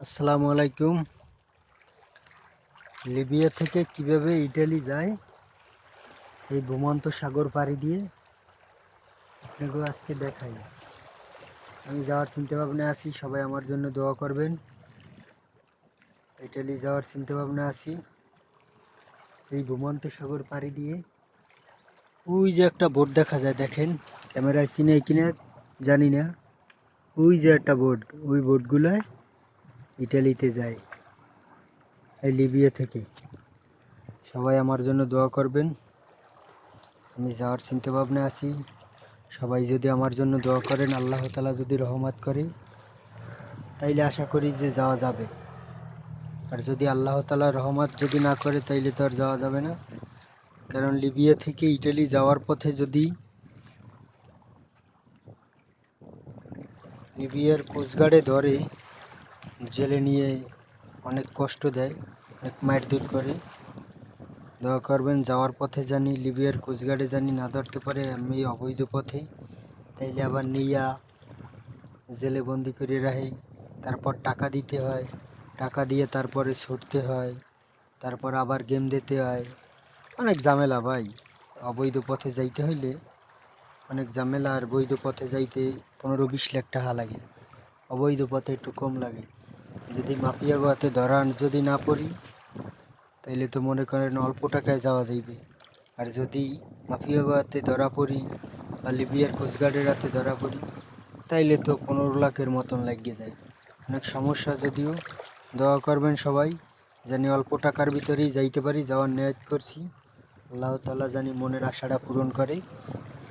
আসসালামু আলাইকুম। লিবিয়া থেকে কিভাবে ইটালি যায় এই ভূমন্ত সাগর পাড়ি দিয়ে আপনাকে আজকে দেখাই। আমি যাওয়ার চিন্তা ভাবনা আছি, সবাই আমার জন্য দোয়া করবেন। ইটালি যাওয়ার চিন্তা ভাবনা আছি এই ভূমন্ত সাগর পাড়ি দিয়ে। ওই যে একটা বোট দেখা যায়, দেখেন ক্যামেরায় চিনে কিনা জানি না। ওই যে একটা বোট, ওই বোটগুলোয় ইটালিতে যায় এই লিবিয়া থেকে। সবাই আমার জন্য দোয়া করবেন। আমি যাওয়ার চিন্তা ভাবনা আছি, সবাই যদি আমার জন্য দোয়া করেন, আল্লাহ তাআলা যদি রহমত করে, তাইলে আশা করি যে যাওয়া যাবে। আর যদি আল্লাহ তাআলা রহমত যদি না করে, তাইলে তো আর যাওয়া যাবে না। কারণ লিবিয়া থেকে ইটালি যাওয়ার পথে যদি লিবিয়ার কোস্টগার্ডে ধরে, জেলে নিয়ে অনেক কষ্ট দেয়, অনেক মারধর করে। দোয়া করবেন যাওয়ার পথে জানি লিবিয়ার কোস্টগার্ডে জানি না ধরতে পারে, আমি অবৈধ পথে, তাইলে আবার নিয়া জেলে বন্দি করে রাখে। তারপর টাকা দিতে হয়, টাকা দিয়ে তারপরে ছুটতে হয়, তারপর আবার গেম দিতে হয়। অনেক ঝামেলা ভাই। অবৈধ পথে যাইতে হইলে অনেক ঝামেলা, আর বৈধ পথে যাইতে 15-20 লাখ টাকা লাগে। অবৈধ পথে একটু কম লাগে। যদি মাফিয়া গোয়াতে ধরান যদি না পড়ি, তাইলে তো মনে করেন অল্প টাকায় যাওয়া যাইবে। আর যদি মাফিয়া গোয়াতে ধরা পড়ি বা লিবিয়ার কোস্টগার্ডের হাতে ধরা পড়ি, তাইলে তো 15 লাখের মতন লাগিয়ে যায়। অনেক সমস্যা। যদিও দোয়া করবেন সবাই, জানি অল্প টাকার ভিতরেই যাইতে পারি, যাওয়ার নিয়ত করছি। আল্লাহ তাআলা জানি মনের আশাটা পূরণ করে।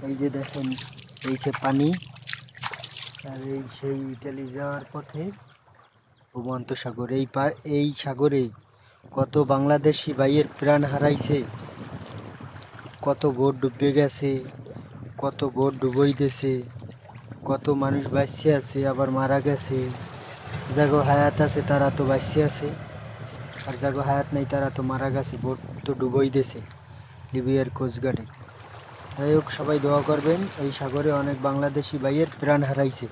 এই যে দেখেন, এই যে পানি, আর এই সেই ইটালি যাওয়ার পথে ভূমন্ত সাগর। এই সাগরে কত বাংলাদেশি ভাইয়ের প্রাণ হারাইছে, কত বোট ডুবে গেছে, কত বোট ডুবইতেছে, কত মানুষ বাঁচছে আছে, আবার মারা গেছে। যাগো হায়াত আছে তারা তো বাঁচছে আছে, আর যাগো হায়াত নেই তারা তো মারা গেছে। বোট তো ডুবই দিয়েছে লিবিয়ার কোস্টগার্ডে। যাই হোক, সবাই দোয়া করবেন। এই সাগরে অনেক বাংলাদেশি ভাইয়ের প্রাণ হারাইছে।